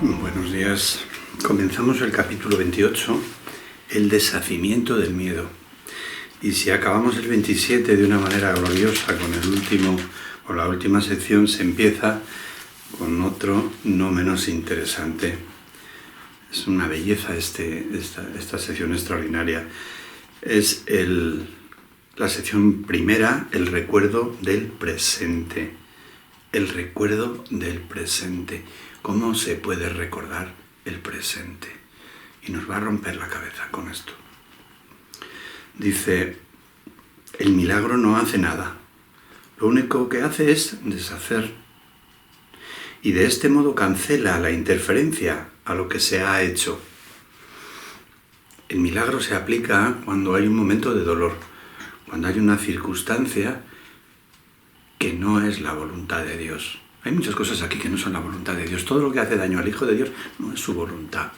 Buenos días. Comenzamos el capítulo 28, el deshacimiento del miedo. Y si acabamos el 27 de una manera gloriosa con la última sección, se empieza con otro no menos interesante. Es una belleza esta sección extraordinaria. Es la sección primera, el recuerdo del presente. El recuerdo del presente. ¿Cómo se puede recordar el presente? Y nos va a romper la cabeza con esto. Dice, el milagro no hace nada. Lo único que hace es deshacer. Y de este modo cancela la interferencia a lo que se ha hecho. El milagro se aplica cuando hay un momento de dolor, cuando hay una circunstancia que no es la voluntad de Dios. Hay muchas cosas aquí que no son la voluntad de Dios. Todo lo que hace daño al Hijo de Dios no es su voluntad.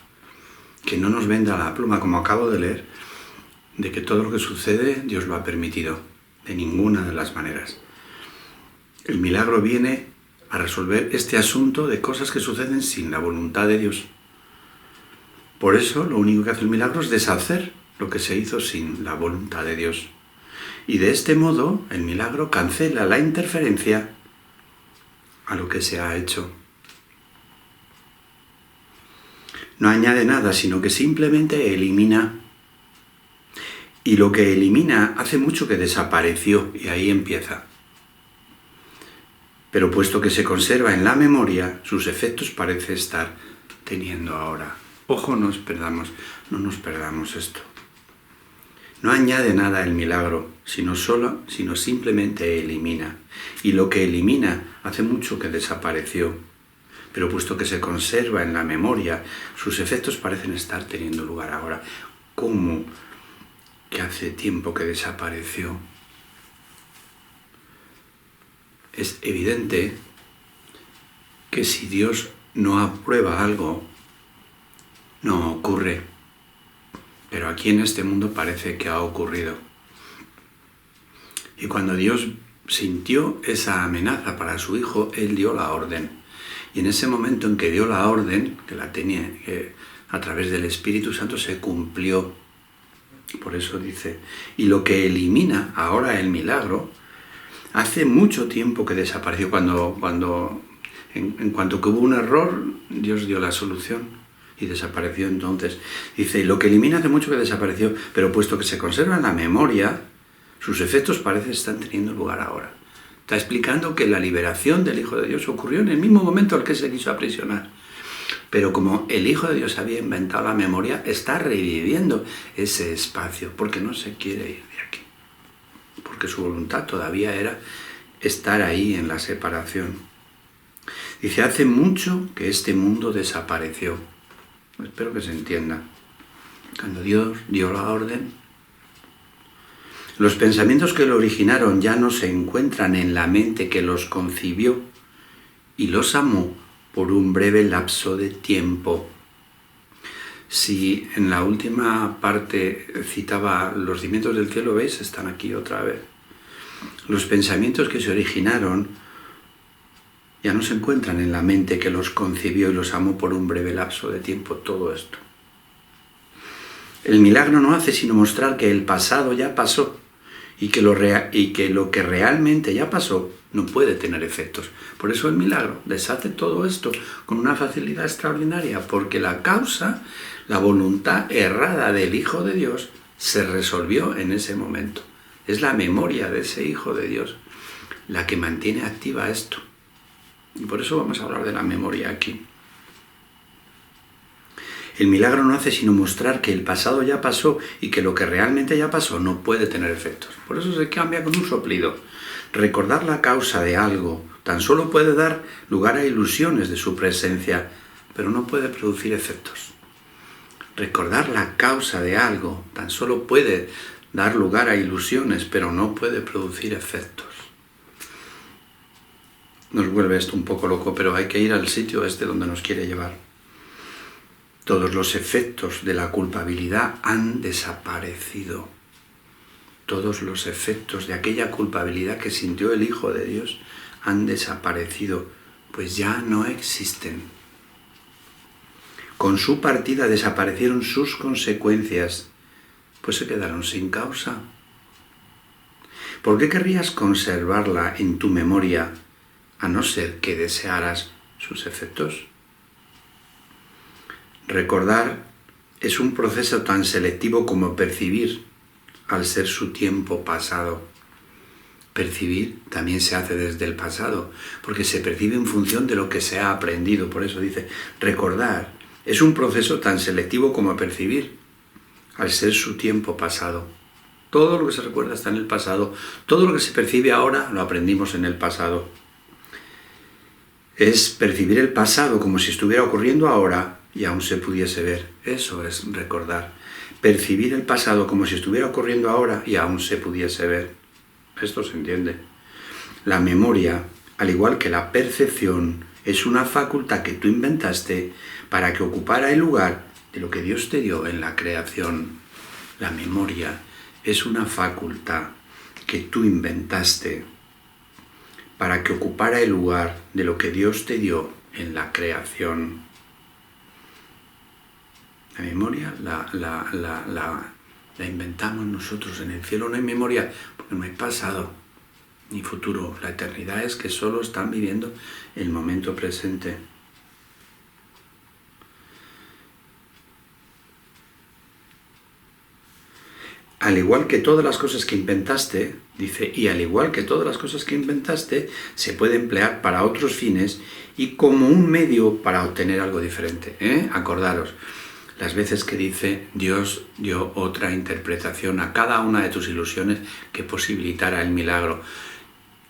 Que no nos venda la pluma, como acabo de leer, de que todo lo que sucede Dios lo ha permitido, de ninguna de las maneras. El milagro viene a resolver este asunto de cosas que suceden sin la voluntad de Dios. Por eso lo único que hace el milagro es deshacer lo que se hizo sin la voluntad de Dios. Y de este modo el milagro cancela la interferencia a lo que se ha hecho. No añade nada, sino que simplemente elimina. Y lo que elimina hace mucho que desapareció, y ahí empieza. Pero puesto que se conserva en la memoria, sus efectos parece estar teniendo ahora. Ojo, no nos perdamos esto. No añade nada el milagro, sino simplemente elimina. Y lo que elimina hace mucho que desapareció. Pero puesto que se conserva en la memoria, sus efectos parecen estar teniendo lugar ahora. ¿Cómo que hace tiempo que desapareció? Es evidente que si Dios no aprueba algo, no ocurre. Pero aquí en este mundo parece que ha ocurrido. Y cuando Dios sintió esa amenaza para su hijo, Él dio la orden. Y en ese momento en que dio la orden, que la tenía a través del Espíritu Santo, se cumplió. Por eso dice, y lo que elimina ahora el milagro, hace mucho tiempo que desapareció. En cuanto que hubo un error, Dios dio la solución. Y desapareció entonces. Dice, y lo que elimina hace mucho que desapareció, pero puesto que se conserva en la memoria, sus efectos parecen estar teniendo lugar ahora. Está explicando que la liberación del Hijo de Dios ocurrió en el mismo momento al que se quiso aprisionar. Pero como el Hijo de Dios había inventado la memoria, está reviviendo ese espacio, porque no se quiere ir de aquí. Porque su voluntad todavía era estar ahí en la separación. Dice, hace mucho que este mundo desapareció. Espero que se entienda. Cuando Dios dio la orden, los pensamientos que lo originaron ya no se encuentran en la mente que los concibió y los amó por un breve lapso de tiempo. Si en la última parte citaba los cimientos del cielo, ¿veis? Están aquí otra vez. Los pensamientos que se originaron ya no se encuentran en la mente que los concibió y los amó por un breve lapso de tiempo, todo esto. El milagro no hace sino mostrar que el pasado ya pasó y que lo que realmente ya pasó no puede tener efectos. Por eso el milagro deshace todo esto con una facilidad extraordinaria, porque la causa, la voluntad errada del Hijo de Dios, se resolvió en ese momento. Es la memoria de ese Hijo de Dios la que mantiene activa esto. Y por eso vamos a hablar de la memoria aquí. El milagro no hace sino mostrar que el pasado ya pasó y que lo que realmente ya pasó no puede tener efectos. Por eso se cambia con un soplido. Recordar la causa de algo tan solo puede dar lugar a ilusiones de su presencia, pero no puede producir efectos. Recordar la causa de algo tan solo puede dar lugar a ilusiones, pero no puede producir efectos. Nos vuelve esto un poco loco, pero hay que ir al sitio donde nos quiere llevar. Todos los efectos de la culpabilidad han desaparecido. Todos los efectos de aquella culpabilidad que sintió el Hijo de Dios han desaparecido, pues ya no existen. Con su partida desaparecieron sus consecuencias, pues se quedaron sin causa. ¿Por qué querrías conservarla en tu memoria, a no ser que desearas sus efectos? Recordar es un proceso tan selectivo como percibir, al ser su tiempo pasado. Percibir también se hace desde el pasado, porque se percibe en función de lo que se ha aprendido. Por eso dice, recordar es un proceso tan selectivo como percibir, al ser su tiempo pasado. Todo lo que se recuerda está en el pasado, todo lo que se percibe ahora lo aprendimos en el pasado. Es percibir el pasado como si estuviera ocurriendo ahora y aún se pudiese ver. Eso es recordar. Percibir el pasado como si estuviera ocurriendo ahora y aún se pudiese ver. Esto se entiende. La memoria, al igual que la percepción, es una facultad que tú inventaste para que ocupara el lugar de lo que Dios te dio en la creación. La memoria es una facultad que tú inventaste para que ocupara el lugar de lo que Dios te dio en la creación. La memoria la inventamos nosotros. En el cielo no hay memoria porque no hay pasado ni futuro. La eternidad es que solo están viviendo el momento presente. Al igual que todas las cosas que inventaste, dice, y al igual que todas las cosas que inventaste, se puede emplear para otros fines y como un medio para obtener algo diferente. Acordaros, las veces que dice Dios dio otra interpretación a cada una de tus ilusiones que posibilitara el milagro.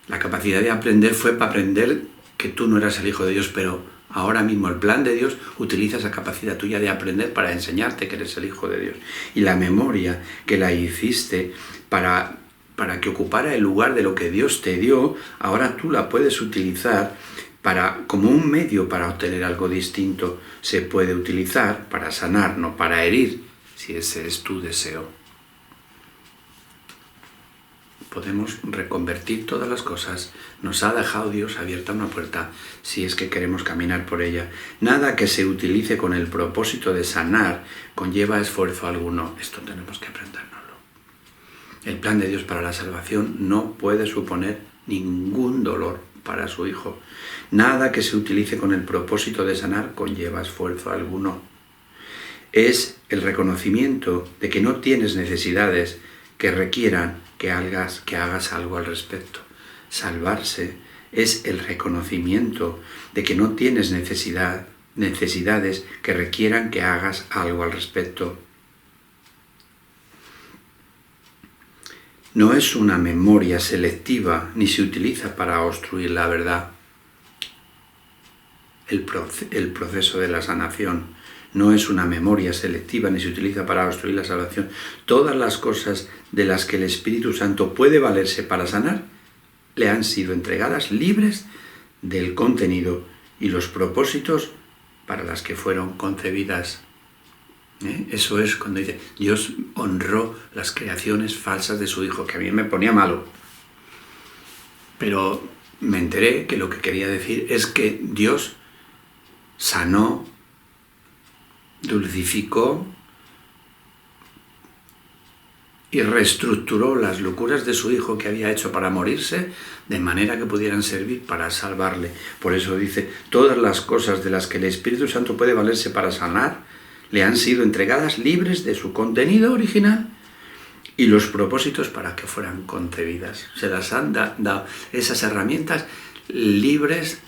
La capacidad de aprender fue para aprender que tú no eras el Hijo de Dios, pero ahora mismo el plan de Dios utiliza esa capacidad tuya de aprender para enseñarte que eres el Hijo de Dios. Y la memoria que la hiciste para que ocupara el lugar de lo que Dios te dio, ahora tú la puedes utilizar como un medio para obtener algo distinto. Se puede utilizar para sanar, no para herir, si ese es tu deseo. Podemos reconvertir todas las cosas. Nos ha dejado Dios abierta una puerta si es que queremos caminar por ella. Nada que se utilice con el propósito de sanar conlleva esfuerzo alguno. Esto tenemos que aprendérnoslo. El plan de Dios para la salvación no puede suponer ningún dolor para su Hijo. Nada que se utilice con el propósito de sanar conlleva esfuerzo alguno. Es el reconocimiento de que no tienes necesidades que requieran que hagas algo al respecto. Salvarse es el reconocimiento de que no tienes necesidades que requieran que hagas algo al respecto. No es una memoria selectiva ni se utiliza para obstruir la verdad. El proceso de la sanación no es una memoria selectiva ni se utiliza para obstruir la salvación. Todas las cosas de las que el Espíritu Santo puede valerse para sanar le han sido entregadas libres del contenido y los propósitos para las que fueron concebidas. Eso es cuando dice, Dios honró las creaciones falsas de su Hijo, que a mí me ponía malo. Pero me enteré que lo que quería decir es que Dios sanó, dulcificó y reestructuró las locuras de su Hijo que había hecho para morirse, de manera que pudieran servir para salvarle. Por eso dice, todas las cosas de las que el Espíritu Santo puede valerse para sanar, le han sido entregadas libres de su contenido original y los propósitos para que fueran concebidas. Se las han dado esas herramientas libres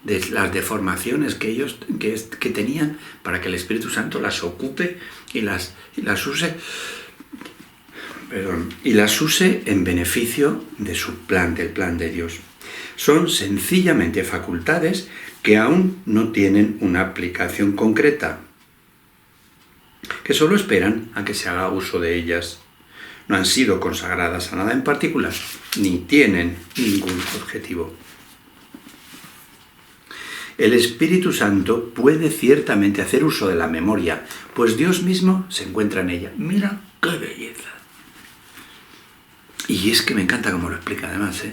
de las deformaciones que tenían, para que el Espíritu Santo las ocupe y las use en beneficio de su plan, del plan de Dios. Son sencillamente facultades que aún no tienen una aplicación concreta, que solo esperan a que se haga uso de ellas. No han sido consagradas a nada en particular, ni tienen ningún objetivo. El Espíritu Santo puede ciertamente hacer uso de la memoria, pues Dios mismo se encuentra en ella. Mira qué belleza. Y es que me encanta cómo lo explica además,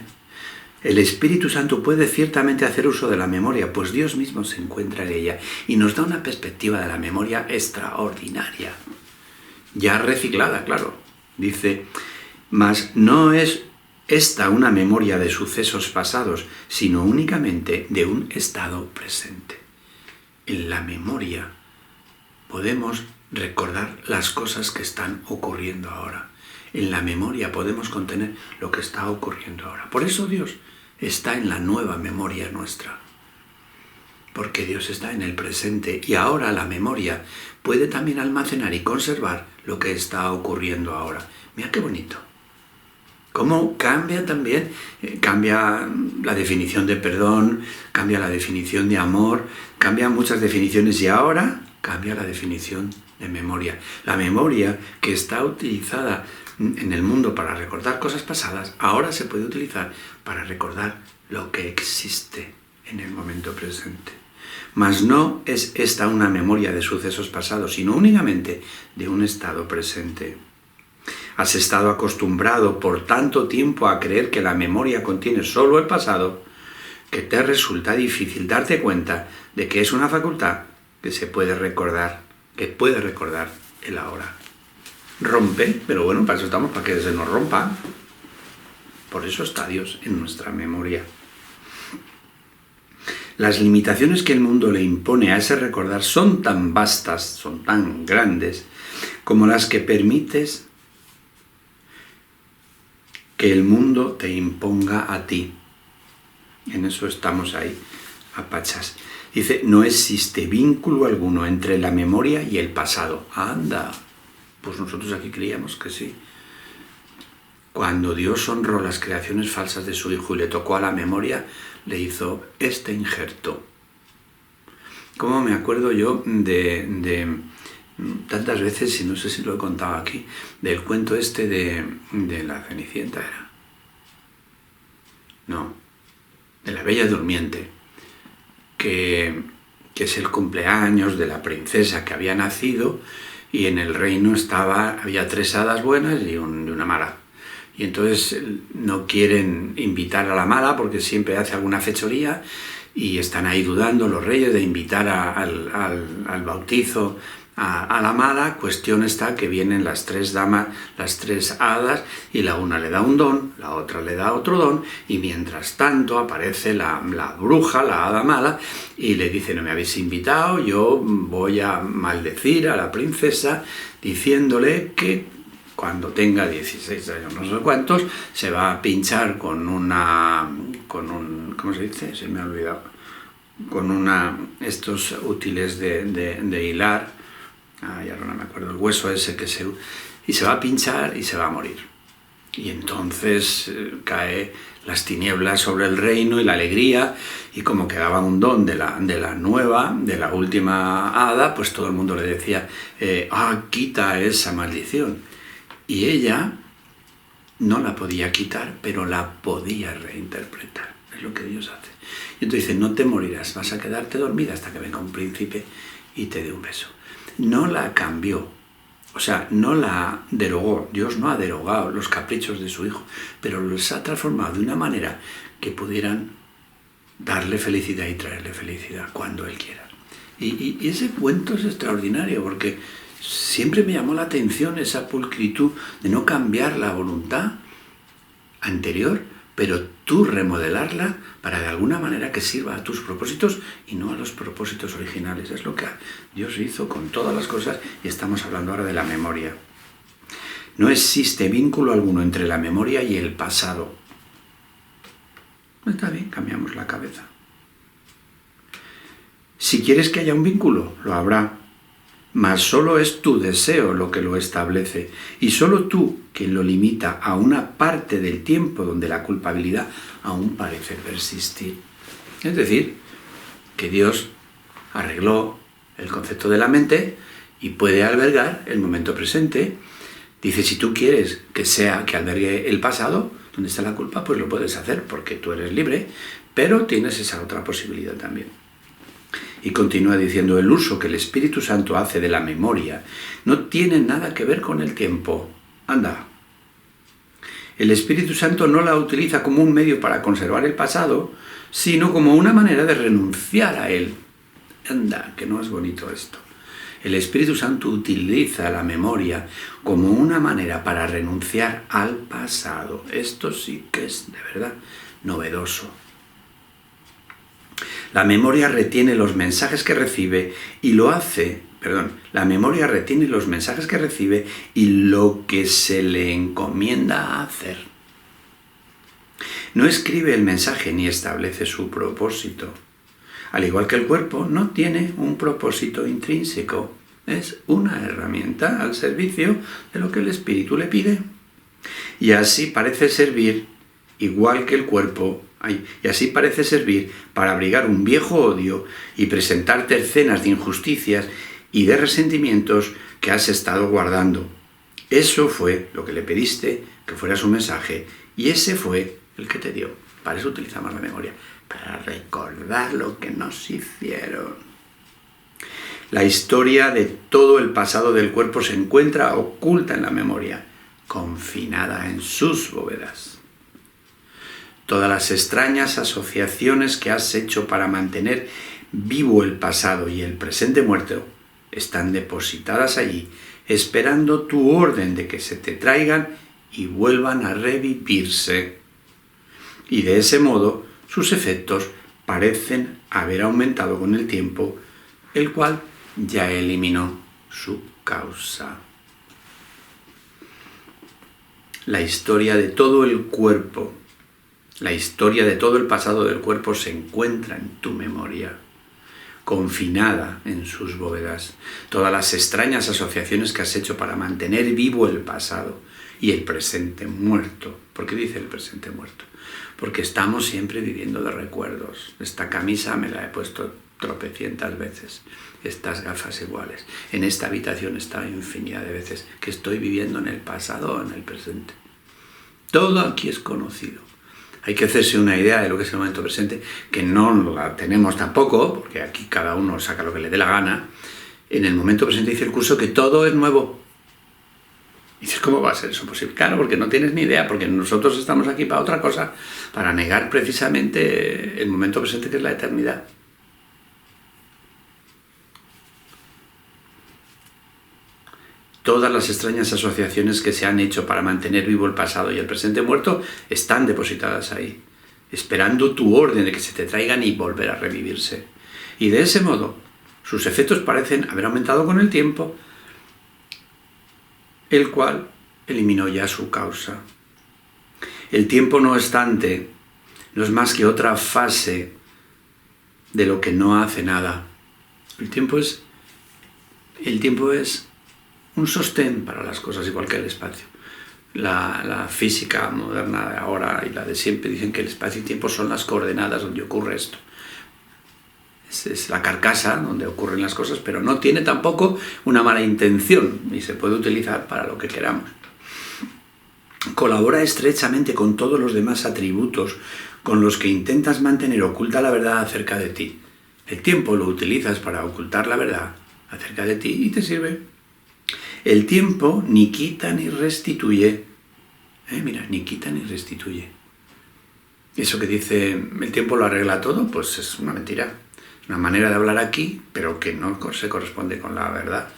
El Espíritu Santo puede ciertamente hacer uso de la memoria, pues Dios mismo se encuentra en ella y nos da una perspectiva de la memoria extraordinaria. Ya reciclada, claro. Dice, mas no es esta una memoria de sucesos pasados, sino únicamente de un estado presente. En la memoria podemos recordar las cosas que están ocurriendo ahora. En la memoria podemos contener lo que está ocurriendo ahora. Por eso Dios está en la nueva memoria nuestra. Porque Dios está en el presente y ahora la memoria puede también almacenar y conservar lo que está ocurriendo ahora. Mira qué bonito. Cómo cambia también, cambia la definición de perdón, cambia la definición de amor, cambian muchas definiciones y ahora cambia la definición de memoria. La memoria que está utilizada en el mundo para recordar cosas pasadas, ahora se puede utilizar para recordar lo que existe en el momento presente. Mas no es esta una memoria de sucesos pasados, sino únicamente de un estado presente. Has estado acostumbrado por tanto tiempo a creer que la memoria contiene solo el pasado, que te resulta difícil darte cuenta de que es una facultad que se puede recordar, que puede recordar el ahora. Rompe, pero bueno, para eso estamos, para que se nos rompa. Por eso está Dios en nuestra memoria. Las limitaciones que el mundo le impone a ese recordar son tan vastas, son tan grandes, como las que permites que el mundo te imponga a ti. En eso estamos ahí, a pachas. Dice, no existe vínculo alguno entre la memoria y el pasado. ¡Anda! Pues nosotros aquí creíamos que sí. Cuando Dios honró las creaciones falsas de su Hijo y le tocó a la memoria, le hizo este injerto. ¿Cómo me acuerdo yo de tantas veces, y no sé si lo he contado aquí, del cuento este de la Cenicienta era? No, de la Bella Durmiente, que es el cumpleaños de la princesa que había nacido y en el reino había 3 hadas buenas y una mala. Y entonces no quieren invitar a la mala porque siempre hace alguna fechoría y están ahí dudando los reyes de invitar al bautizo a la mala. Cuestión está que vienen las 3 damas, las 3 hadas, y la una le da un don, la otra le da otro don, y mientras tanto aparece la bruja, la hada mala, y le dice, no me habéis invitado, yo voy a maldecir a la princesa diciéndole que cuando tenga 16 años, no sé cuántos, se va a pinchar con un, ¿cómo se dice? Se me ha olvidado. Con estos útiles de hilar, ya no me acuerdo, el hueso ese y se va a pinchar y se va a morir. Y entonces cae las tinieblas sobre el reino y la alegría, y como quedaba un don de la última hada, pues todo el mundo le decía, quita esa maldición. Y ella no la podía quitar, pero la podía reinterpretar. Es lo que Dios hace. Y entonces dice, no te morirás, vas a quedarte dormida hasta que venga un príncipe y te dé un beso. No la cambió, o sea, no la derogó. Dios no ha derogado los caprichos de su Hijo, pero los ha transformado de una manera que pudieran darle felicidad y traerle felicidad cuando Él quiera. Y ese cuento es extraordinario porque siempre me llamó la atención esa pulcritud de no cambiar la voluntad anterior, pero tú remodelarla para de alguna manera que sirva a tus propósitos y no a los propósitos originales. Es lo que Dios hizo con todas las cosas, y estamos hablando ahora de la memoria. No existe vínculo alguno entre la memoria y el pasado. Está bien, cambiamos la cabeza. Si quieres que haya un vínculo, lo habrá. Mas solo es tu deseo lo que lo establece, y solo tú quien lo limita a una parte del tiempo donde la culpabilidad aún parece persistir. Es decir, que Dios arregló el concepto de la mente y puede albergar el momento presente. Dice, si tú quieres que albergue el pasado, donde está la culpa, pues lo puedes hacer porque tú eres libre, pero tienes esa otra posibilidad también. Y continúa diciendo, el uso que el Espíritu Santo hace de la memoria no tiene nada que ver con el tiempo. Anda. El Espíritu Santo no la utiliza como un medio para conservar el pasado, sino como una manera de renunciar a él. Anda, que no es bonito esto. El Espíritu Santo utiliza la memoria como una manera para renunciar al pasado. Esto sí que es, de verdad, novedoso. La memoria retiene los mensajes que recibe y la memoria retiene los mensajes que recibe y lo que se le encomienda hacer. No escribe el mensaje ni establece su propósito. Al igual que el cuerpo, no tiene un propósito intrínseco. Es una herramienta al servicio de lo que el espíritu le pide. Y así parece servir, igual que el cuerpo, y así parece servir para abrigar un viejo odio y presentarte escenas de injusticias y de resentimientos que has estado guardando. Eso fue lo que le pediste que fuera su mensaje, y ese fue el que te dio. Para eso utilizamos la memoria, para recordar lo que nos hicieron. La historia de todo el pasado del cuerpo se encuentra oculta en la memoria, confinada en sus bóvedas. Todas las extrañas asociaciones que has hecho para mantener vivo el pasado y el presente muerto están depositadas allí, esperando tu orden de que se te traigan y vuelvan a revivirse. Y de ese modo, sus efectos parecen haber aumentado con el tiempo, el cual ya eliminó su causa. La historia de todo el cuerpo, la historia de todo el pasado del cuerpo se encuentra en tu memoria, confinada en sus bóvedas. Todas las extrañas asociaciones que has hecho para mantener vivo el pasado y el presente muerto. ¿Por qué dice el presente muerto? Porque estamos siempre viviendo de recuerdos. Esta camisa me la he puesto tropecientas veces, estas gafas iguales. En esta habitación está infinidad de veces que estoy viviendo en el pasado o en el presente. Todo aquí es conocido. Hay que hacerse una idea de lo que es el momento presente, que no la tenemos tampoco, porque aquí cada uno saca lo que le dé la gana. En el momento presente dice el curso que todo es nuevo. Y dices, ¿cómo va a ser eso posible? Claro, porque no tienes ni idea, porque nosotros estamos aquí para otra cosa, para negar precisamente el momento presente, que es la eternidad. Todas las extrañas asociaciones que se han hecho para mantener vivo el pasado y el presente muerto están depositadas ahí, esperando tu orden de que se te traigan y volver a revivirse. Y de ese modo, sus efectos parecen haber aumentado con el tiempo, el cual eliminó ya su causa. El tiempo, no obstante, no es más que otra fase de lo que no hace nada. El tiempo es un sostén para las cosas, igual que el espacio. La física moderna de ahora y la de siempre dicen que el espacio y tiempo son las coordenadas donde ocurre esto. Es la carcasa donde ocurren las cosas, pero no tiene tampoco una mala intención y se puede utilizar para lo que queramos. Colabora estrechamente con todos los demás atributos con los que intentas mantener oculta la verdad acerca de ti. El tiempo lo utilizas para ocultar la verdad acerca de ti y te sirve. El tiempo ni quita ni restituye. Ni quita ni restituye. Eso que dice, el tiempo lo arregla todo, pues es una mentira. Una manera de hablar aquí, pero que no se corresponde con la verdad.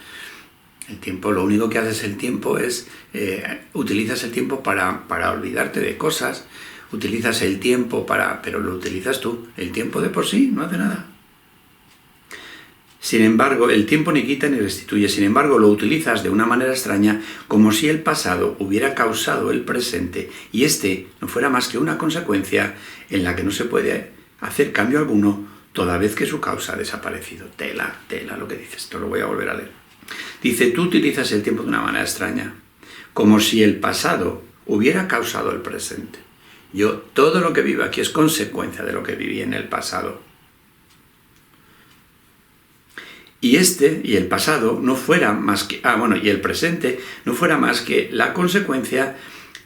El tiempo, lo único que haces el tiempo es, utilizas el tiempo para olvidarte de cosas, utilizas el tiempo pero lo utilizas tú. El tiempo de por sí no hace nada. Sin embargo, el tiempo ni quita ni restituye. Sin embargo, lo utilizas de una manera extraña, como si el pasado hubiera causado el presente y este no fuera más que una consecuencia en la que no se puede hacer cambio alguno, toda vez que su causa ha desaparecido. Tela lo que dice. Esto lo voy a volver a leer. Dice, tú utilizas el tiempo de una manera extraña, como si el pasado hubiera causado el presente. Todo lo que vivo aquí es consecuencia de lo que viví en el pasado. Y el pasado no fuera más que, y el presente no fuera más que la consecuencia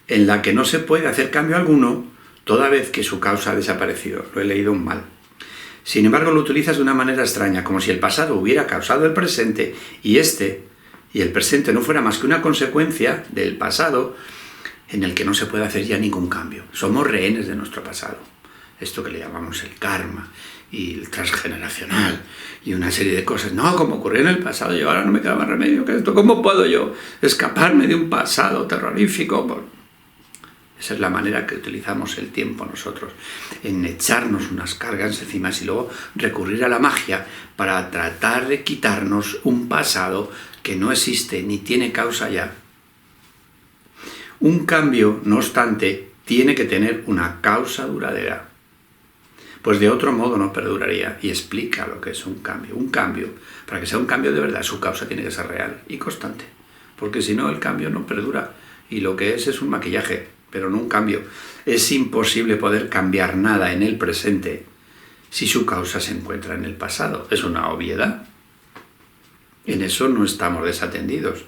en la que no se puede hacer cambio alguno, toda vez que su causa ha desaparecido. Lo he leído mal. Sin embargo, lo utilizas de una manera extraña, como si el pasado hubiera causado el presente y el presente no fuera más que una consecuencia del pasado, en el que no se puede hacer ya ningún cambio. Somos rehenes de nuestro pasado. Esto que le llamamos el karma y el transgeneracional y una serie de cosas. No, como ocurrió en el pasado, yo ahora no me queda más remedio que esto. ¿Cómo puedo yo escaparme de un pasado terrorífico? Bueno, esa es la manera que utilizamos el tiempo nosotros, en echarnos unas cargas encima y luego recurrir a la magia para tratar de quitarnos un pasado que no existe ni tiene causa ya. Un cambio, no obstante, tiene que tener una causa duradera. Pues de otro modo no perduraría, y explica lo que es un cambio. Un cambio, para que sea un cambio de verdad, su causa tiene que ser real y constante, porque si no el cambio no perdura, y lo que es un maquillaje, pero no un cambio. Es imposible poder cambiar nada en el presente si su causa se encuentra en el pasado. Es una obviedad. En eso no estamos desatendidos.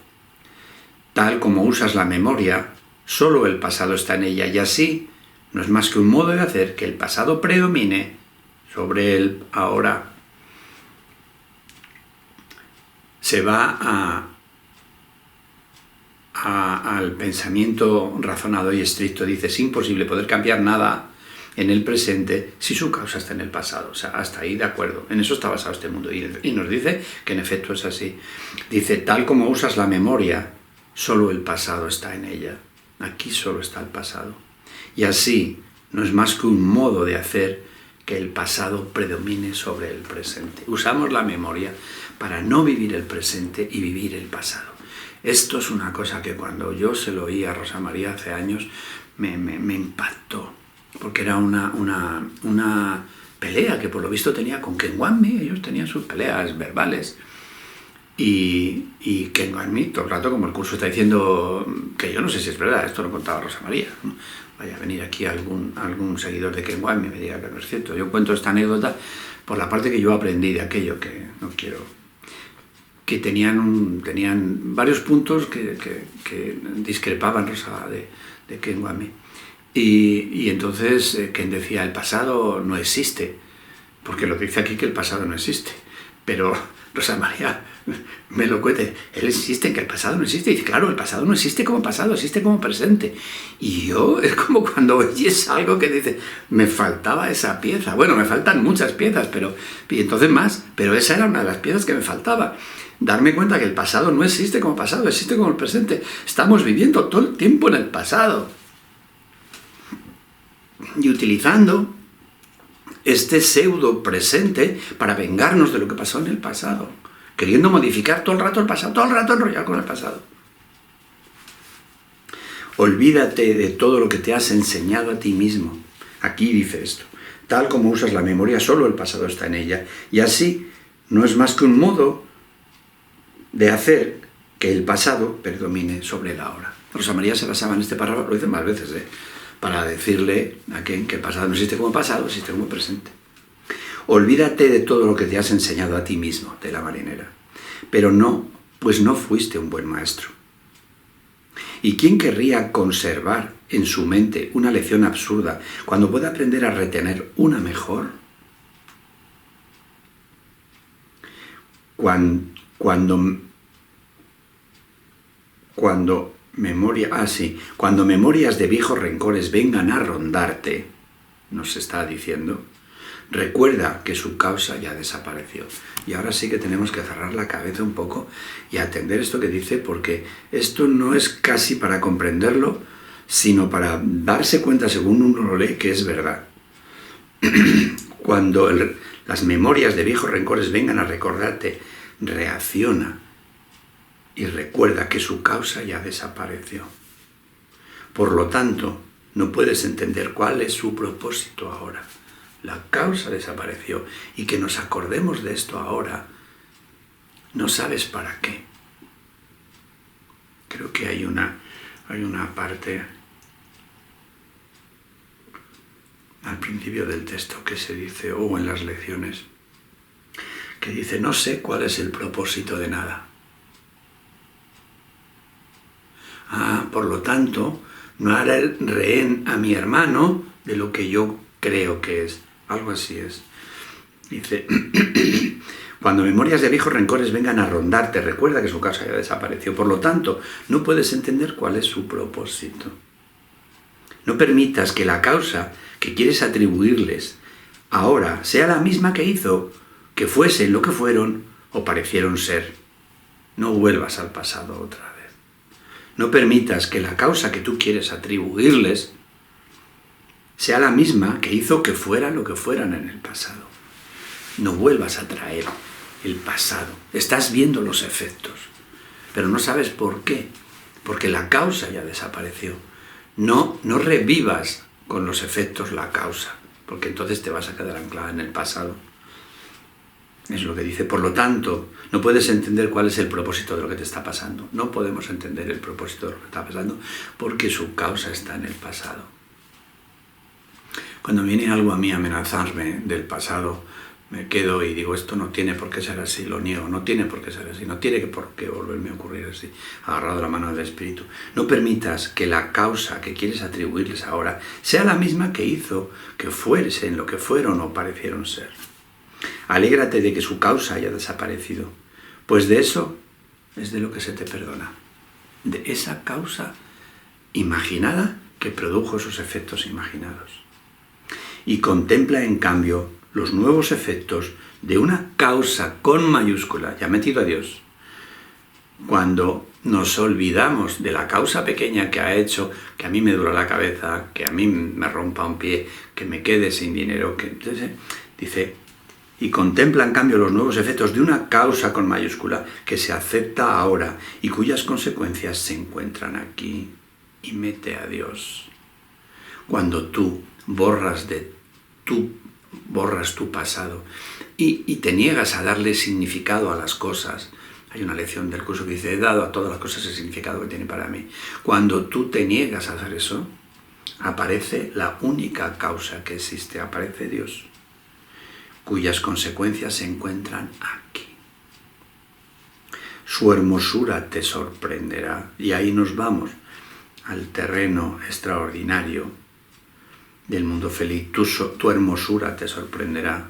Tal como usas la memoria, solo el pasado está en ella, y así no es más que un modo de hacer que el pasado predomine sobre el ahora. Se va al pensamiento razonado y estricto. Dice, es imposible poder cambiar nada en el presente si su causa está en el pasado. O sea, hasta ahí de acuerdo. En eso está basado este mundo. Y nos dice que en efecto es así. Dice, tal como usas la memoria, solo el pasado está en ella. Aquí solo está el pasado. Y así no es más que un modo de hacer que el pasado predomine sobre el presente. Usamos la memoria para no vivir el presente y vivir el pasado. Esto es una cosa que cuando yo se lo oí a Rosa María hace años me impactó, porque era una pelea que por lo visto tenía con Ken Wanmi. Ellos tenían sus peleas verbales. Y Ken Wanmi todo el rato, como el curso está diciendo, que yo no sé si es verdad, esto lo contaba Rosa María, ¿no? Vaya a venir aquí algún seguidor de Ken Wanmi y me diga que no es cierto. Yo cuento esta anécdota por la parte que yo aprendí de aquello, que no quiero, que tenían varios puntos que discrepaban Rosa de Ken Wanmi. Y entonces Ken decía, el pasado no existe, porque lo dice aquí que el pasado no existe, pero Rosa María me lo cuente, él insiste que el pasado no existe, y dice, claro, el pasado no existe como pasado, existe como presente. Y yo, es como cuando oyes algo que dice, me faltaba esa pieza. Bueno, me faltan muchas piezas, y entonces más, pero esa era una de las piezas que me faltaba. Darme cuenta que el pasado no existe como pasado, existe como el presente. Estamos viviendo todo el tiempo en el pasado. Y utilizando este pseudo presente para vengarnos de lo que pasó en el pasado, queriendo modificar todo el rato el pasado, todo el rato enrollar con el pasado. Olvídate de todo lo que te has enseñado a ti mismo. Aquí dice esto, tal como usas la memoria, solo el pasado está en ella, y así no es más que un modo de hacer que el pasado predomine sobre el ahora. Rosa María se basaba en este párrafo, lo dice más veces, para decirle a Ken que el pasado no existe como pasado, existe como presente. Olvídate de todo lo que te has enseñado a ti mismo, de la marinera. Pero no, pues no fuiste un buen maestro. ¿Y quién querría conservar en su mente una lección absurda cuando puede aprender a retener una mejor? Cuando memorias de viejos rencores vengan a rondarte, nos está diciendo, recuerda que su causa ya desapareció. Y ahora sí que tenemos que cerrar la cabeza un poco y atender esto que dice, porque esto no es casi para comprenderlo, sino para darse cuenta, según uno lo lee, que es verdad. Cuando las memorias de viejos rencores vengan a recordarte, reacciona y recuerda que su causa ya desapareció. Por lo tanto, no puedes entender cuál es su propósito ahora. La causa desapareció, y que nos acordemos de esto ahora, no sabes para qué. Creo que hay una parte al principio del texto que se dice, o en las lecciones, que dice, no sé cuál es el propósito de nada. Por lo tanto, no haré rehén a mi hermano de lo que yo creo que es. Algo así es. Dice, cuando memorias de viejos rencores vengan a rondarte, recuerda que su causa ya desapareció. Por lo tanto, no puedes entender cuál es su propósito. No permitas que la causa que quieres atribuirles ahora sea la misma que hizo que fuesen lo que fueron o parecieron ser. No vuelvas al pasado otra vez. No permitas que la causa que tú quieres atribuirles sea la misma que hizo que fueran lo que fueran en el pasado. No vuelvas a traer el pasado. Estás viendo los efectos, pero no sabes por qué, porque la causa ya desapareció. No revivas con los efectos la causa, porque entonces te vas a quedar anclada en el pasado. Es lo que dice. Por lo tanto, no puedes entender cuál es el propósito de lo que te está pasando. No podemos entender el propósito de lo que está pasando porque su causa está en el pasado. Cuando viene algo a mí a amenazarme del pasado, me quedo y digo, esto no tiene por qué ser así, lo niego, no tiene por qué ser así, no tiene por qué volverme a ocurrir así, agarrado de la mano del Espíritu. No permitas que la causa que quieres atribuirles ahora sea la misma que hizo que fuesen lo que fueron o parecieron ser. Alégrate de que su causa haya desaparecido, pues de eso es de lo que se te perdona, de esa causa imaginada que produjo esos efectos imaginados. Y contempla en cambio los nuevos efectos de una causa con mayúscula, ya metido a Dios. Cuando nos olvidamos de la causa pequeña que ha hecho que a mí me duela la cabeza, que a mí me rompa un pie, que me quede sin dinero, que entonces dice, y contempla en cambio los nuevos efectos de una causa con mayúscula que se acepta ahora y cuyas consecuencias se encuentran aquí. Y mete a Dios. Cuando tú borras tu pasado y te niegas a darle significado a las cosas. Hay una lección del curso que dice, he dado a todas las cosas el significado que tiene para mí. Cuando tú te niegas a hacer eso, aparece la única causa que existe, aparece Dios, cuyas consecuencias se encuentran aquí. Su hermosura te sorprenderá, y ahí nos vamos al terreno extraordinario del mundo feliz. Tu hermosura te sorprenderá.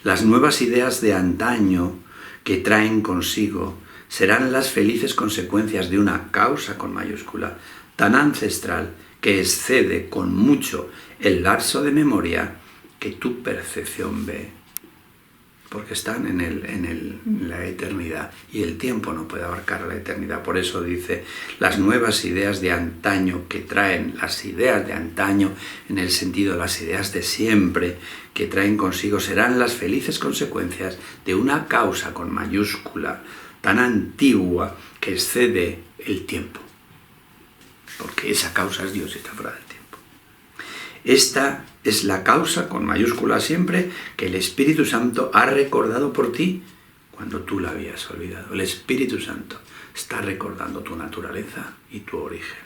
Las nuevas ideas de antaño que traen consigo serán las felices consecuencias de una causa con mayúscula, tan ancestral que excede con mucho el lapso de memoria que tu percepción ve. Porque están en la eternidad y el tiempo no puede abarcar la eternidad. Por eso dice, las nuevas ideas de antaño que traen, las ideas de antaño en el sentido de las ideas de siempre que traen consigo serán las felices consecuencias de una causa con mayúscula tan antigua que excede el tiempo. Porque esa causa es Dios y está fuera del tiempo. Esta es la causa, con mayúscula siempre, que el Espíritu Santo ha recordado por ti cuando tú la habías olvidado. El Espíritu Santo está recordando tu naturaleza y tu origen.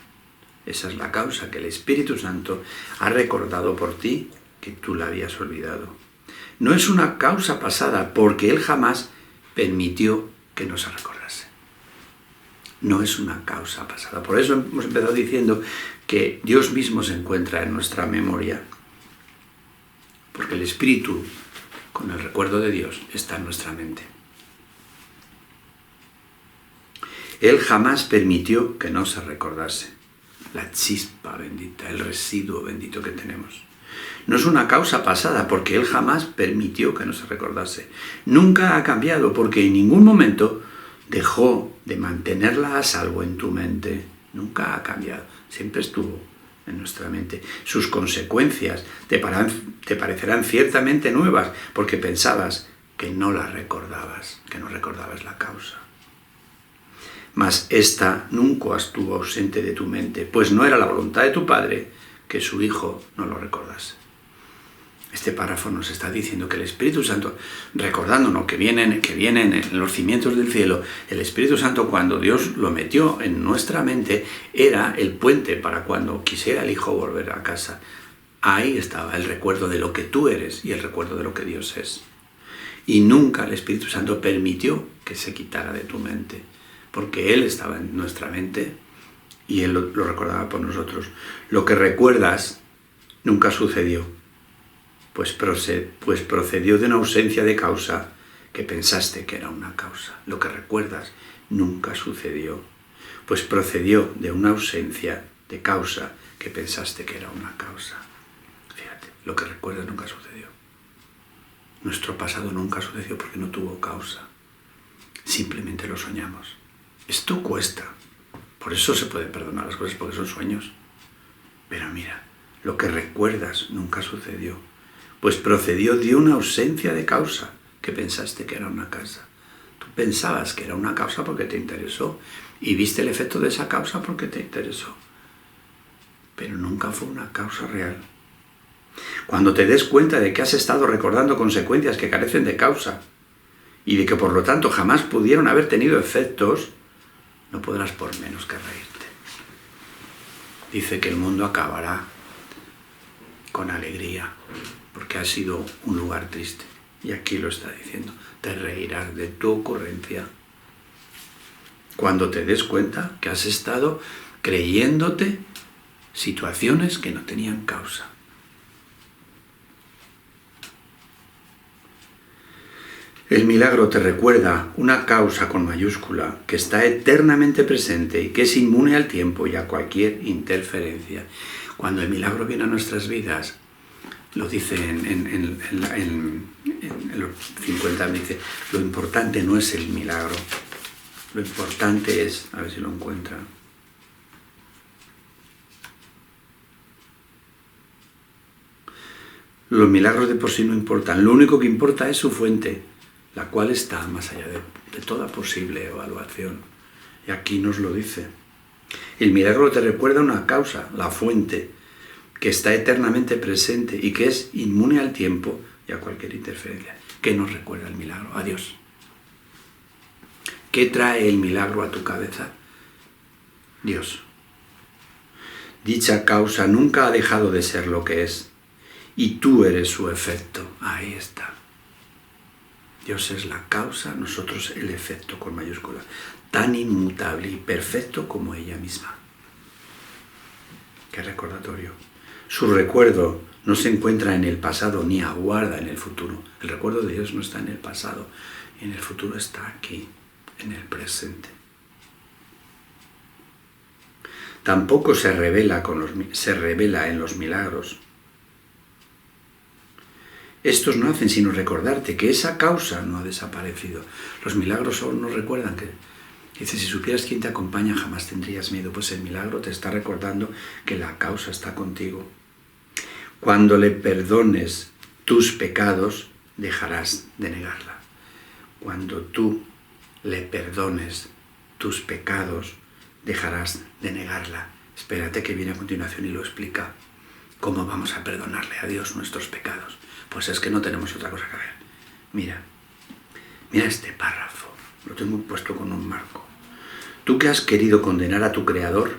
Esa es la causa que el Espíritu Santo ha recordado por ti que tú la habías olvidado. No es una causa pasada porque Él jamás permitió que no se recordase. No es una causa pasada. Por eso hemos empezado diciendo que Dios mismo se encuentra en nuestra memoria. Porque el Espíritu, con el recuerdo de Dios, está en nuestra mente. Él jamás permitió que no se recordase. La chispa bendita, el residuo bendito que tenemos. No es una causa pasada porque Él jamás permitió que no se recordase. Nunca ha cambiado porque en ningún momento dejó de mantenerla a salvo en tu mente. Nunca ha cambiado. Siempre estuvo en nuestra mente. Sus consecuencias te parecerán ciertamente nuevas porque pensabas que no las recordabas, que no recordabas la causa. Mas esta nunca estuvo ausente de tu mente, pues no era la voluntad de tu Padre que su Hijo no lo recordase. Este párrafo nos está diciendo que el Espíritu Santo, recordándonos que vienen en los cimientos del cielo, el Espíritu Santo, cuando Dios lo metió en nuestra mente, era el puente para cuando quisiera el Hijo volver a casa. Ahí estaba el recuerdo de lo que tú eres y el recuerdo de lo que Dios es. Y nunca el Espíritu Santo permitió que se quitara de tu mente, porque Él estaba en nuestra mente y Él lo recordaba por nosotros. Lo que recuerdas nunca sucedió. Pues procedió de una ausencia de causa que pensaste que era una causa. Lo que recuerdas nunca sucedió, pues procedió de una ausencia de causa que pensaste que era una causa. Fíjate, lo que recuerdas nunca sucedió. Nuestro pasado nunca sucedió porque no tuvo causa. Simplemente lo soñamos. Esto cuesta. Por eso se pueden perdonar las cosas, porque son sueños. Pero mira, lo que recuerdas nunca sucedió. Pues procedió de una ausencia de causa que pensaste que era una causa. Tú pensabas que era una causa porque te interesó y viste el efecto de esa causa porque te interesó. Pero nunca fue una causa real. Cuando te des cuenta de que has estado recordando consecuencias que carecen de causa y de que por lo tanto jamás pudieron haber tenido efectos, no podrás por menos que reírte. Dice que el mundo acabará con alegría porque ha sido un lugar triste. Y aquí lo está diciendo. Te reirás de tu ocurrencia cuando te des cuenta que has estado creyéndote situaciones que no tenían causa. El milagro te recuerda una causa con mayúscula que está eternamente presente y que es inmune al tiempo y a cualquier interferencia. Cuando el milagro viene a nuestras vidas, lo dice en los 50, dice, lo importante no es el milagro, lo importante es, a ver si lo encuentra. Los milagros de por sí no importan, lo único que importa es su fuente, la cual está más allá de toda posible evaluación. Y aquí nos lo dice. El milagro te recuerda una causa, la fuente, que está eternamente presente y que es inmune al tiempo y a cualquier interferencia. ¿Qué nos recuerda el milagro? A Dios. ¿Qué trae el milagro a tu cabeza? Dios. Dicha causa nunca ha dejado de ser lo que es y tú eres su efecto. Ahí está. Dios es la causa, nosotros el efecto con mayúscula, tan inmutable y perfecto como ella misma. Qué recordatorio. Su recuerdo no se encuentra en el pasado ni aguarda en el futuro. El recuerdo de Dios no está en el pasado, en el futuro está aquí, en el presente. Tampoco se revela en los milagros. Estos no hacen sino recordarte que esa causa no ha desaparecido. Los milagros solo nos recuerdan que, dice, si supieras quién te acompaña jamás tendrías miedo. Pues el milagro te está recordando que la causa está contigo. Cuando le perdones tus pecados, dejarás de negarla. Cuando tú le perdones tus pecados, dejarás de negarla. Espérate que viene a continuación y lo explica. ¿Cómo vamos a perdonarle a Dios nuestros pecados? Pues es que no tenemos otra cosa que ver. Mira este párrafo. Lo tengo puesto con un marco. Tú que has querido condenar a tu Creador,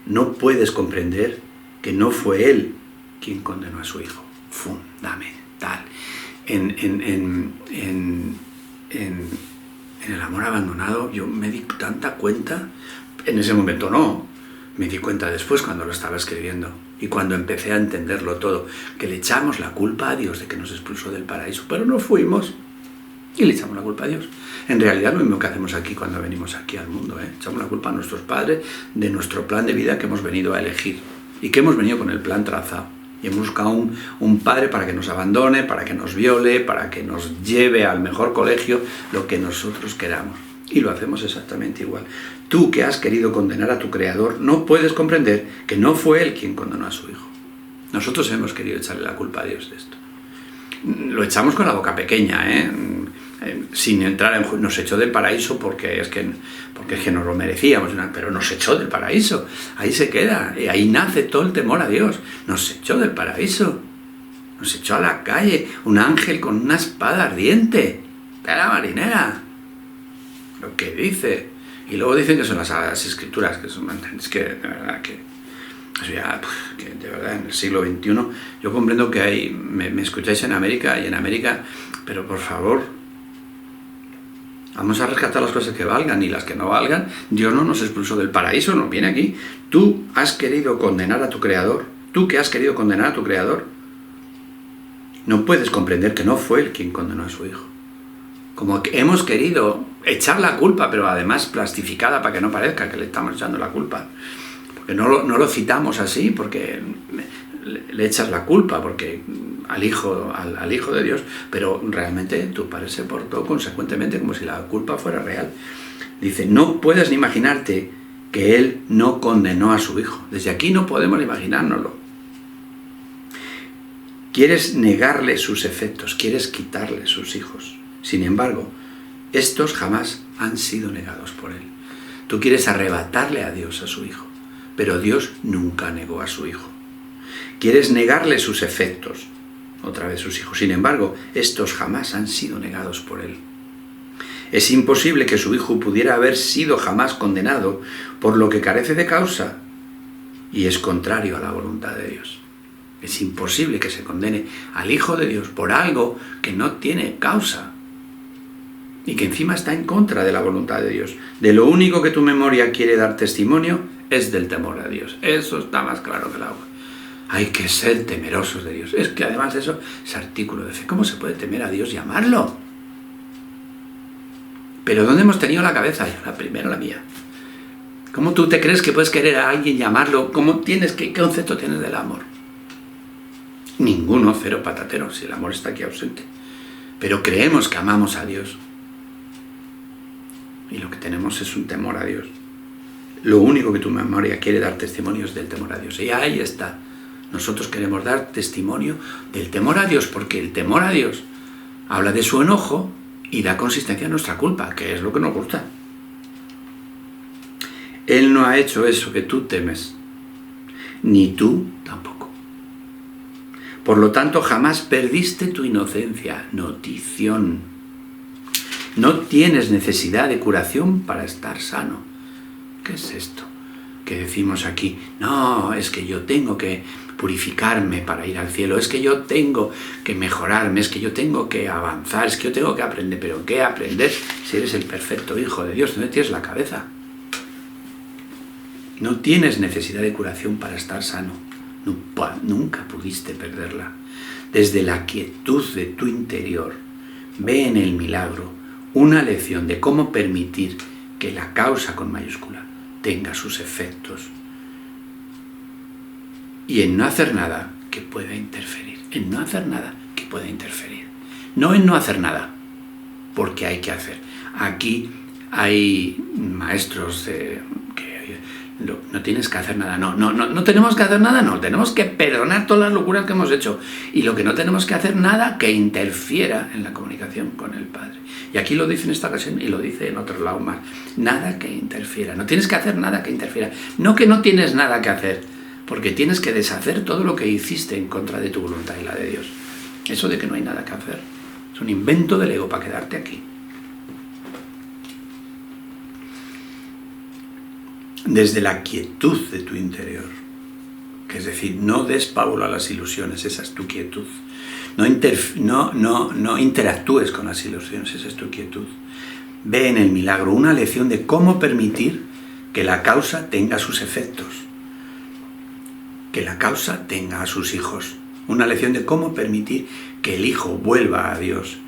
no puedes comprender que no fue Él quien condenó a su Hijo. Fundamental. En el amor abandonado yo me di tanta cuenta, en ese momento no, me di cuenta después cuando lo estaba escribiendo y cuando empecé a entenderlo todo, que le echamos la culpa a Dios de que nos expulsó del paraíso, pero no fuimos y le echamos la culpa a Dios. En realidad lo mismo que hacemos aquí cuando venimos aquí al mundo, echamos la culpa a nuestros padres de nuestro plan de vida que hemos venido a elegir y que hemos venido con el plan trazado. Y hemos buscado un padre para que nos abandone, para que nos viole, para que nos lleve al mejor colegio, lo que nosotros queramos. Y lo hacemos exactamente igual. Tú que has querido condenar a tu Creador, no puedes comprender que no fue Él quien condenó a su Hijo. Nosotros hemos querido echarle la culpa a Dios de esto. Lo echamos con la boca pequeña, sin entrar en... Nos echó del paraíso porque es que nos lo merecíamos, pero nos echó del paraíso. Ahí se queda, y ahí nace todo el temor a Dios. Nos echó del paraíso. Nos echó a la calle, un ángel con una espada ardiente. ¡A la marinera! Lo que dice. Y luego dicen que son las escrituras, que son... Es que, de verdad, que de verdad, en el siglo XXI, yo comprendo que hay... Me escucháis en América, pero por favor, vamos a rescatar las cosas que valgan, y las que no valgan, Dios no nos expulsó del paraíso, no viene aquí. Tú has querido condenar a tu Creador. Tú que has querido condenar a tu Creador, no puedes comprender que no fue Él quien condenó a su Hijo. Como que hemos querido echar la culpa, pero además plastificada para que no parezca que le estamos echando la culpa. porque no lo citamos así, porque le echas la culpa porque al hijo de Dios, pero realmente tu padre se portó consecuentemente como si la culpa fuera real. Dice, no puedes ni imaginarte que él no condenó a su hijo. Desde aquí no podemos imaginárnoslo. Quieres negarle sus efectos, quieres quitarle sus hijos. Sin embargo, estos jamás han sido negados por él. Tú quieres arrebatarle a Dios a su hijo, pero Dios nunca negó a su hijo. Quieres negarle sus efectos, otra vez sus hijos. Sin embargo, estos jamás han sido negados por él. Es imposible que su hijo pudiera haber sido jamás condenado por lo que carece de causa y es contrario a la voluntad de Dios. Es imposible que se condene al Hijo de Dios por algo que no tiene causa y que encima está en contra de la voluntad de Dios. De lo único que tu memoria quiere dar testimonio es del temor a Dios. Eso está más claro que el agua. Hay que ser temerosos de Dios. Es que además de eso es artículo de fe. ¿Cómo se puede temer a Dios y amarlo? Pero ¿dónde hemos tenido la cabeza? Yo, la primera, la mía. ¿Cómo tú te crees que puedes querer a alguien y amarlo? ¿Qué concepto tienes del amor? Ninguno, cero patatero, si el amor está aquí ausente. Pero creemos que amamos a Dios. Y lo que tenemos es un temor a Dios. Lo único que tu memoria quiere dar testimonio es del temor a Dios. Y ahí está. Nosotros queremos dar testimonio del temor a Dios, porque el temor a Dios habla de su enojo y da consistencia a nuestra culpa, que es lo que nos gusta. Él no ha hecho eso que tú temes, ni tú tampoco. Por lo tanto, jamás perdiste tu inocencia. Notición. No tienes necesidad de curación para estar sano. ¿Qué es esto que decimos aquí? No, es que yo tengo que purificarme para ir al cielo, es que yo tengo que mejorarme, es que yo tengo que avanzar, es que yo tengo que aprender. ¿Pero qué aprender si eres el perfecto Hijo de Dios? ¿Dónde tienes la cabeza? No tienes necesidad de curación para estar sano. Nunca pudiste perderla. Desde la quietud de tu interior, ve en el milagro una lección de cómo permitir que la causa con mayúscula tenga sus efectos y en no hacer nada que pueda interferir. En no hacer nada que pueda interferir. No en no hacer nada, porque hay que hacer. Aquí hay maestros que no tienes que hacer nada. No tenemos que hacer nada, no. Tenemos que perdonar todas las locuras que hemos hecho. Y lo que no tenemos que hacer nada que interfiera en la comunicación con el Padre. Y aquí lo dice en esta ocasión y lo dice en otro lado más. Nada que interfiera. No tienes que hacer nada que interfiera. No que no tienes nada que hacer, porque tienes que deshacer todo lo que hiciste en contra de tu voluntad y la de Dios. Eso de que no hay nada que hacer es un invento del ego para quedarte aquí. Desde la quietud de tu interior, que es decir, no des pábulo a las ilusiones, esa es tu quietud. No interactúes con las ilusiones, esa es tu quietud. Ve en el milagro una lección de cómo permitir que la causa tenga sus efectos, que la causa tenga a sus hijos. Una lección de cómo permitir que el hijo vuelva a Dios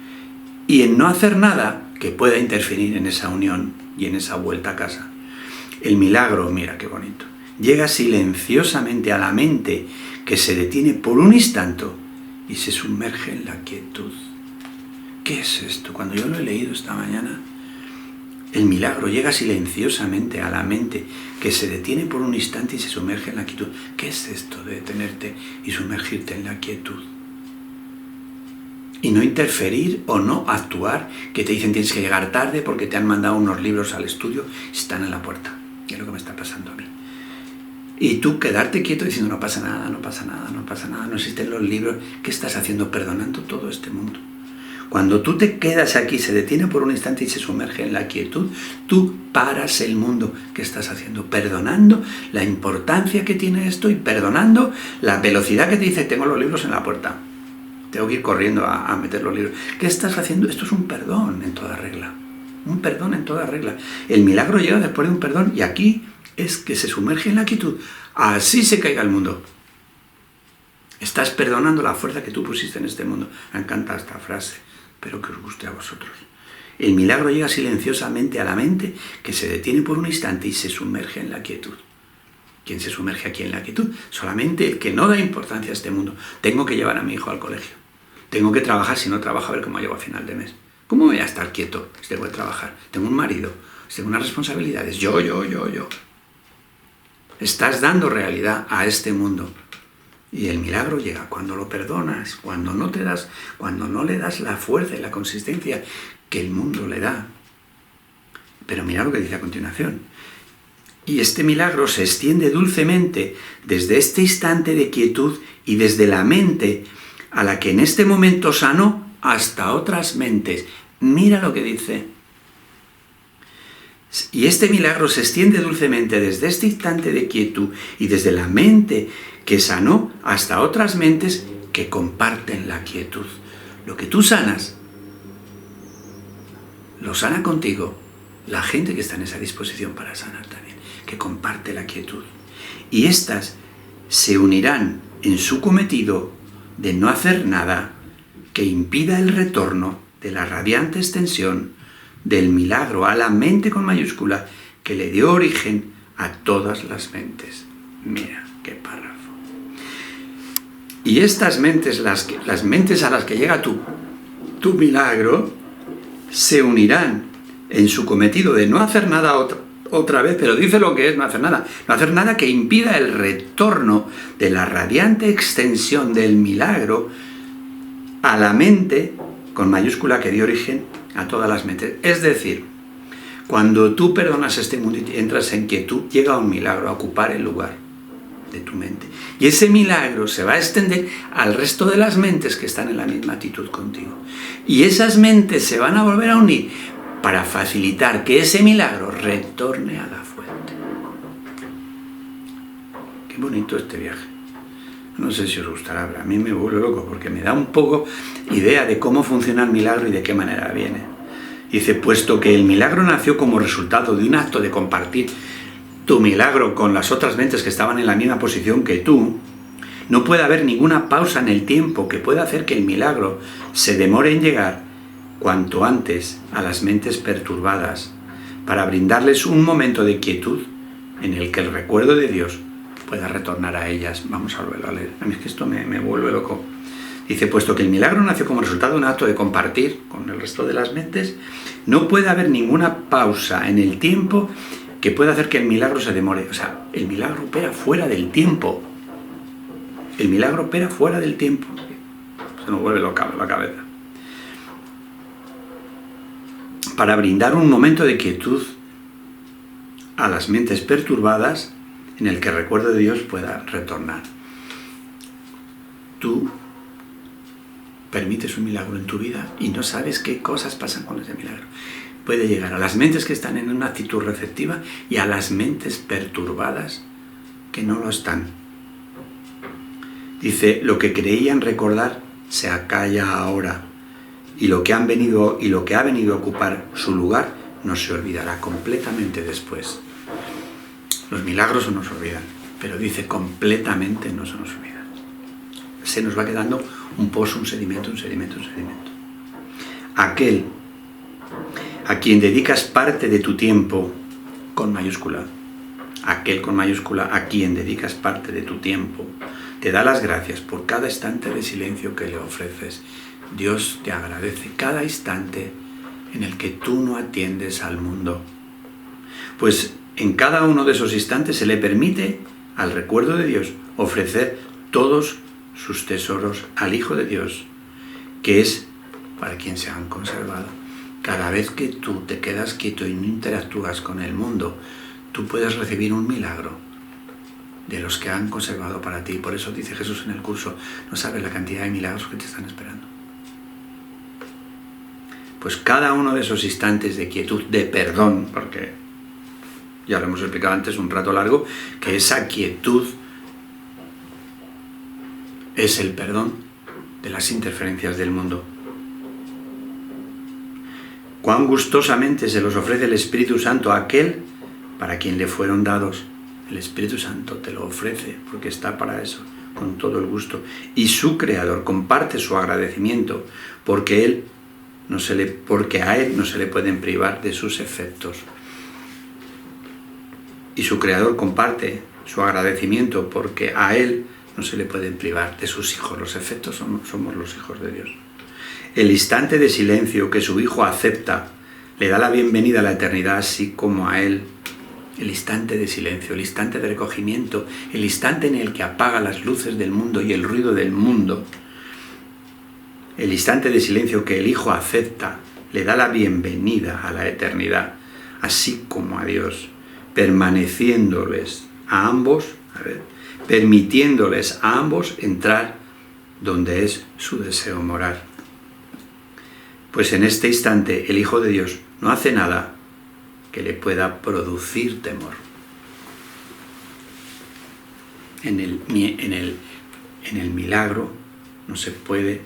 y en no hacer nada que pueda interferir en esa unión y en esa vuelta a casa. El milagro, mira qué bonito, llega silenciosamente a la mente que se detiene por un instante y se sumerge en la quietud. ¿Qué es esto? Cuando yo lo he leído esta mañana, el milagro llega silenciosamente a la mente que se detiene por un instante y se sumerge en la quietud. ¿Qué es esto de detenerte y sumergirte en la quietud? Y no interferir o no actuar, que te dicen tienes que llegar tarde porque te han mandado unos libros al estudio y están en la puerta. Es lo que me está pasando a mí. Y tú quedarte quieto diciendo no pasa nada, no pasa nada, no pasa nada, no existen los libros. ¿Qué estás haciendo? Perdonando todo este mundo. Cuando tú te quedas aquí, se detiene por un instante y se sumerge en la quietud, tú paras el mundo. ¿Qué estás haciendo? Perdonando la importancia que tiene esto y perdonando la velocidad que te dice tengo los libros en la puerta. Tengo que ir corriendo a meter los libros. ¿Qué estás haciendo? Esto es un perdón en toda regla. Un perdón en toda regla. El milagro llega después de un perdón y aquí es que se sumerge en la quietud. Así se caiga el mundo. Estás perdonando la fuerza que tú pusiste en este mundo. Me encanta esta frase. Espero que os guste a vosotros. El milagro llega silenciosamente a la mente que se detiene por un instante y se sumerge en la quietud. ¿Quién se sumerge aquí en la quietud? Solamente el que no da importancia a este mundo. Tengo que llevar a mi hijo al colegio. Tengo que trabajar, si no trabajo, a ver cómo llego a final de mes. ¿Cómo voy a estar quieto si tengo que trabajar? Tengo un marido, tengo unas responsabilidades. Yo. Estás dando realidad a este mundo. Y el milagro llega cuando lo perdonas, cuando no le das la fuerza y la consistencia que el mundo le da. Pero mira lo que dice a continuación. Y este milagro se extiende dulcemente desde este instante de quietud y desde la mente a la que en este momento sanó hasta otras mentes. Mira lo que dice. Y este milagro se extiende dulcemente desde este instante de quietud y desde la mente que sanó hasta otras mentes que comparten la quietud. Lo que tú sanas, lo sana contigo la gente que está en esa disposición para sanar también, que comparte la quietud. Y éstas se unirán en su cometido de no hacer nada que impida el retorno de la radiante extensión del milagro a la mente con mayúscula que le dio origen a todas las mentes. Mira, qué párrafo. Y estas mentes, las mentes a las que llega tu milagro, se unirán en su cometido de no hacer nada otra vez, pero dice lo que es no hacer nada. No hacer nada que impida el retorno de la radiante extensión del milagro a la mente con mayúscula que dio origen a todas las mentes. Es decir, cuando tú perdonas este mundo y entras en quietud, llega un milagro a ocupar el lugar de tu mente. Y ese milagro se va a extender al resto de las mentes que están en la misma actitud contigo. Y esas mentes se van a volver a unir para facilitar que ese milagro retorne a la fuente. Qué bonito este viaje. No sé si os gustará, pero a mí me vuelve loco porque me da un poco idea de cómo funciona el milagro y de qué manera viene. Dice, puesto que el milagro nació como resultado de un acto de compartir tu milagro con las otras mentes que estaban en la misma posición que tú, no puede haber ninguna pausa en el tiempo que pueda hacer que el milagro se demore en llegar cuanto antes a las mentes perturbadas, para brindarles un momento de quietud en el que el recuerdo de Dios pueda retornar a ellas. Vamos a volverlo a leer. A mí es que esto me vuelve loco. Dice, puesto que el milagro nació como resultado de un acto de compartir con el resto de las mentes, no puede haber ninguna pausa en el tiempo que pueda hacer que el milagro se demore. O sea, el milagro opera fuera del tiempo. El milagro opera fuera del tiempo. Se nos vuelve loca la cabeza. Para brindar un momento de quietud a las mentes perturbadas en el que el recuerdo de Dios pueda retornar. Tú permites un milagro en tu vida y no sabes qué cosas pasan con ese milagro. Puede llegar a las mentes que están en una actitud receptiva y a las mentes perturbadas que no lo están. Dice, lo que creían recordar se acalla ahora, y lo que ha venido a ocupar su lugar no se olvidará completamente después. Los milagros no nos olvidan, pero dice completamente no se nos olvidan. Se nos va quedando un pozo, un sedimento. Aquel a quien dedicas parte de tu tiempo, con mayúscula, aquel con mayúscula, a quien dedicas parte de tu tiempo, te da las gracias por cada instante de silencio que le ofreces. Dios te agradece cada instante en el que tú no atiendes al mundo. Pues en cada uno de esos instantes se le permite al recuerdo de Dios ofrecer todos sus tesoros al Hijo de Dios, que es para quien se han conservado. Cada vez que tú te quedas quieto y no interactúas con el mundo, tú puedes recibir un milagro de los que han conservado para ti. Por eso dice Jesús en el curso, no sabes la cantidad de milagros que te están esperando. Pues cada uno de esos instantes de quietud, de perdón, porque ya lo hemos explicado antes un rato largo, que esa quietud es el perdón de las interferencias del mundo. Cuán gustosamente se los ofrece el Espíritu Santo a aquel para quien le fueron dados. El Espíritu Santo te lo ofrece porque está para eso, con todo el gusto. Y su Creador comparte su agradecimiento porque a Él no se le pueden privar de sus efectos. Y su Creador comparte su agradecimiento, porque a Él no se le pueden privar de sus hijos. Los efectos somos los hijos de Dios. El instante de silencio que su Hijo acepta le da la bienvenida a la eternidad, así como a Él. El instante de silencio, el instante de recogimiento, el instante en el que apaga las luces del mundo y el ruido del mundo. El instante de silencio que el Hijo acepta le da la bienvenida a la eternidad, así como a Dios, permaneciéndoles a ambos, permitiéndoles a ambos entrar donde es su deseo morar. Pues en este instante el Hijo de Dios no hace nada que le pueda producir temor. En el milagro no se puede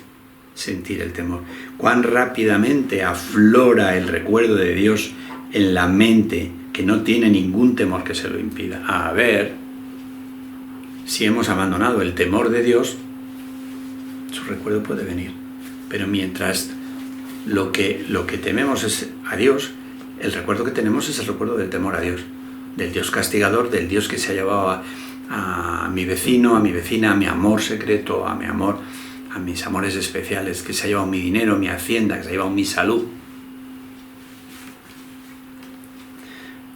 sentir el temor. Cuán rápidamente aflora el recuerdo de Dios en la mente, que no tiene ningún temor que se lo impida. A ver, si hemos abandonado el temor de Dios, su recuerdo puede venir. Pero mientras lo que tememos es a Dios, el recuerdo que tenemos es el recuerdo del temor a Dios, del Dios castigador, del Dios que se ha llevado a mi vecino, a mi vecina, a mi amor secreto, a mi amor, a mis amores especiales, que se ha llevado mi dinero, mi hacienda, que se ha llevado mi salud.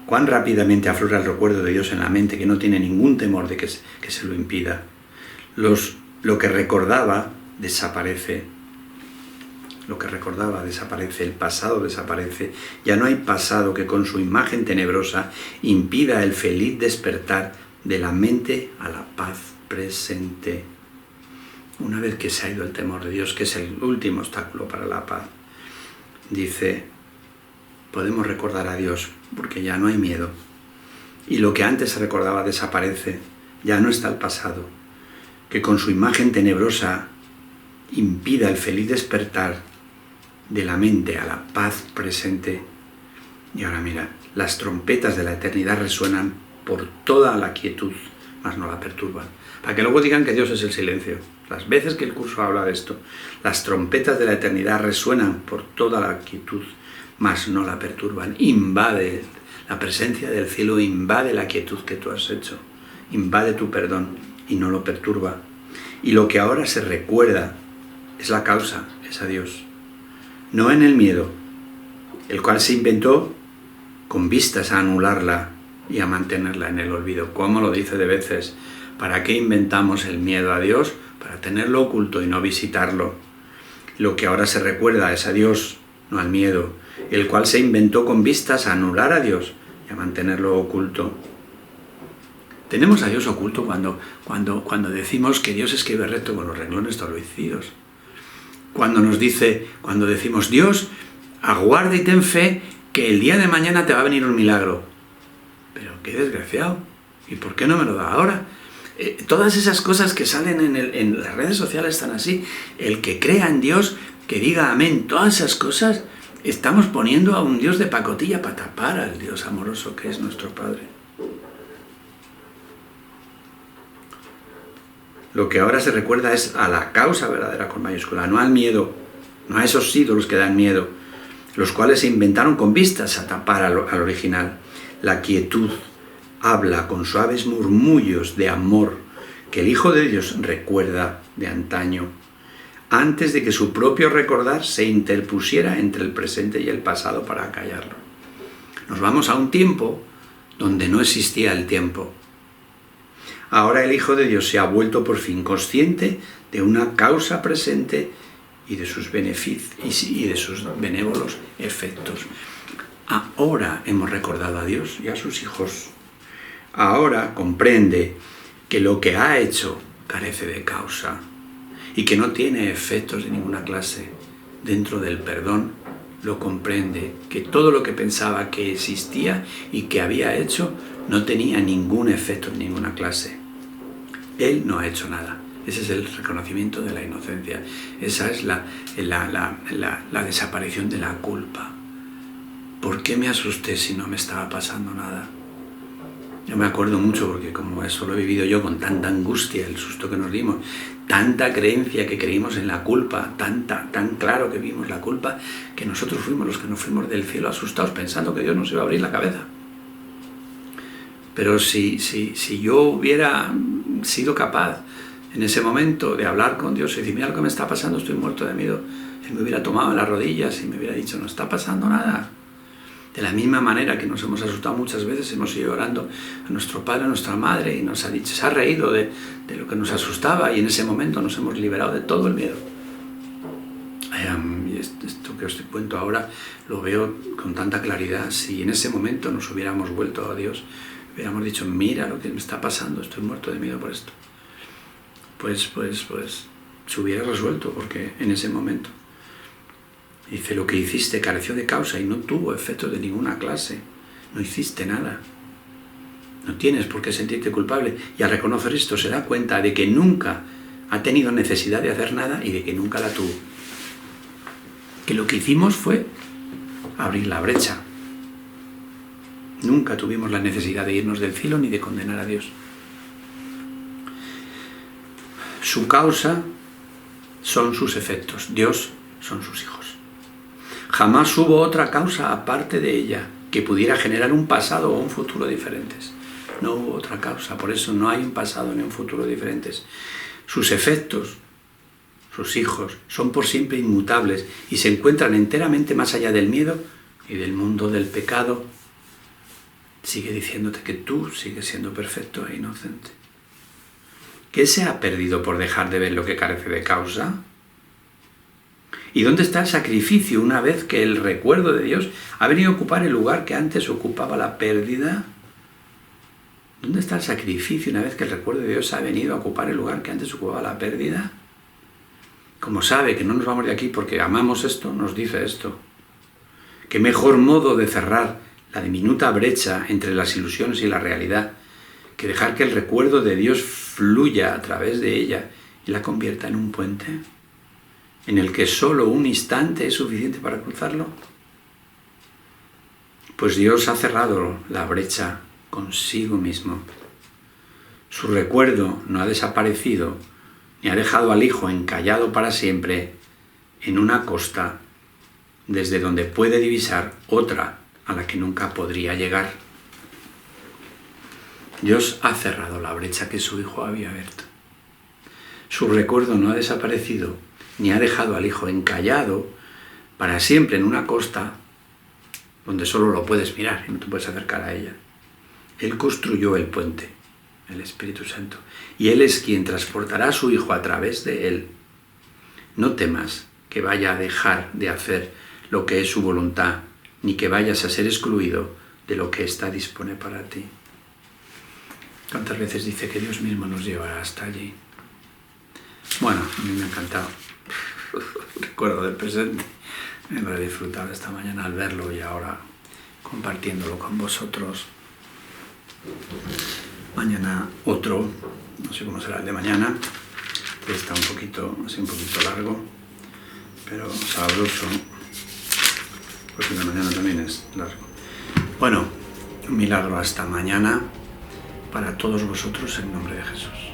Cuán rápidamente aflora el recuerdo de Dios en la mente, que no tiene ningún temor de que se lo impida. Lo que recordaba desaparece. Lo que recordaba desaparece, el pasado desaparece. Ya no hay pasado que con su imagen tenebrosa impida el feliz despertar de la mente a la paz presente. Una vez que se ha ido el temor de Dios, que es el último obstáculo para la paz, dice, podemos recordar a Dios porque ya no hay miedo. Y lo que antes se recordaba desaparece, ya no está el pasado, que con su imagen tenebrosa impida el feliz despertar de la mente a la paz presente. Y ahora mira, las trompetas de la eternidad resuenan por toda la quietud, mas no la perturban. Para que luego digan que Dios es el silencio. Las veces que el curso habla de esto, las trompetas de la eternidad resuenan por toda la quietud, mas no la perturban. Invade, la presencia del cielo invade la quietud que tú has hecho, invade tu perdón y no lo perturba. Y lo que ahora se recuerda es la causa, es a Dios. No en el miedo, el cual se inventó con vistas a anularla y a mantenerla en el olvido. ¿Cómo lo dice de veces? ¿Para qué inventamos el miedo a Dios? Para tenerlo oculto y no visitarlo. Lo que ahora se recuerda es a Dios, no al miedo, el cual se inventó con vistas a anular a Dios y a mantenerlo oculto. Tenemos a Dios oculto cuando decimos que Dios escribe recto con los renglones torcidos. Cuando decimos, Dios, aguarda y ten fe que el día de mañana te va a venir un milagro. Pero qué desgraciado, ¿y por qué no me lo da ahora? Todas esas cosas que salen en las redes sociales están así. El que crea en Dios, que diga amén, todas esas cosas, estamos poniendo a un Dios de pacotilla para tapar al Dios amoroso que es nuestro Padre. Lo que ahora se recuerda es a la causa verdadera con mayúscula, no al miedo, no a esos ídolos que dan miedo, los cuales se inventaron con vistas a tapar al original. La quietud habla con suaves murmullos de amor que el Hijo de Dios recuerda de antaño, antes de que su propio recordar se interpusiera entre el presente y el pasado para acallarlo. Nos vamos a un tiempo donde no existía el tiempo. Ahora el Hijo de Dios se ha vuelto por fin consciente de una causa presente y de sus beneficios y de sus benévolos efectos. Ahora hemos recordado a Dios y a sus hijos. Ahora comprende que lo que ha hecho carece de causa y que no tiene efectos de ninguna clase. Dentro del perdón lo comprende, que todo lo que pensaba que existía y que había hecho no tenía ningún efecto de ninguna clase. Él no ha hecho nada. Ese es el reconocimiento de la inocencia. Esa es la desaparición de la culpa. ¿Por qué me asusté si no me estaba pasando nada? Yo me acuerdo mucho porque como eso lo he vivido yo con tanta angustia, el susto que nos dimos, tanta creencia que creímos en la culpa, tan claro que vimos la culpa, que nosotros fuimos los que nos fuimos del cielo asustados pensando que Dios nos iba a abrir la cabeza. Pero si yo hubiera sido capaz en ese momento de hablar con Dios y decir, mira lo que me está pasando, estoy muerto de miedo, Él me hubiera tomado en las rodillas y me hubiera dicho, no está pasando nada. De la misma manera que nos hemos asustado muchas veces, hemos ido orando a nuestro padre, a nuestra madre, y nos ha dicho, se ha reído de lo que nos asustaba, y en ese momento nos hemos liberado de todo el miedo. Y esto que os cuento ahora lo veo con tanta claridad. Si en ese momento nos hubiéramos vuelto a Dios, hubiéramos dicho, mira lo que me está pasando, estoy muerto de miedo por esto, pues se hubiera resuelto, porque en ese momento dice, lo que hiciste careció de causa y no tuvo efectos de ninguna clase, no hiciste nada, no tienes por qué sentirte culpable. Y al reconocer esto se da cuenta de que nunca ha tenido necesidad de hacer nada y de que nunca la tuvo, que lo que hicimos fue abrir la brecha. Nunca tuvimos la necesidad de irnos del cielo ni de condenar a Dios. Su causa son sus efectos, Dios son sus hijos. Jamás hubo otra causa aparte de ella que pudiera generar un pasado o un futuro diferentes. No hubo otra causa, por eso no hay un pasado ni un futuro diferentes. Sus efectos, sus hijos, son por siempre inmutables y se encuentran enteramente más allá del miedo y del mundo del pecado. Sigue diciéndote que tú sigues siendo perfecto e inocente. ¿Qué se ha perdido por dejar de ver lo que carece de causa? ¿Y dónde está el sacrificio una vez que el recuerdo de Dios ha venido a ocupar el lugar que antes ocupaba la pérdida? ¿Dónde está el sacrificio una vez que el recuerdo de Dios ha venido a ocupar el lugar que antes ocupaba la pérdida? Como sabe que no nos vamos de aquí porque amamos esto, nos dice esto. ¿Qué mejor modo de cerrar la diminuta brecha entre las ilusiones y la realidad que dejar que el recuerdo de Dios fluya a través de ella y la convierta en un puente en el que solo un instante es suficiente para cruzarlo? Pues Dios ha cerrado la brecha consigo mismo. Su recuerdo no ha desaparecido ni ha dejado al Hijo encallado para siempre en una costa desde donde puede divisar otra a la que nunca podría llegar. Dios ha cerrado la brecha que su Hijo había abierto. Su recuerdo no ha desaparecido ni ha dejado al Hijo encallado para siempre en una costa donde solo lo puedes mirar y no te puedes acercar a ella. Él construyó el puente, el Espíritu Santo, y Él es quien transportará a su Hijo a través de Él. No temas que vaya a dejar de hacer lo que es su voluntad, ni que vayas a ser excluido de lo que ésta dispone para ti. ¿Cuántas veces dice que Dios mismo nos llevará hasta allí? Bueno, a mí me ha encantado. Recuerdo del presente. Me habré disfrutado esta mañana al verlo y ahora compartiéndolo con vosotros. Mañana otro, no sé cómo será el de mañana, que está un poquito largo, pero sabroso, porque el de mañana también es largo. Bueno, un milagro hasta mañana para todos vosotros en nombre de Jesús.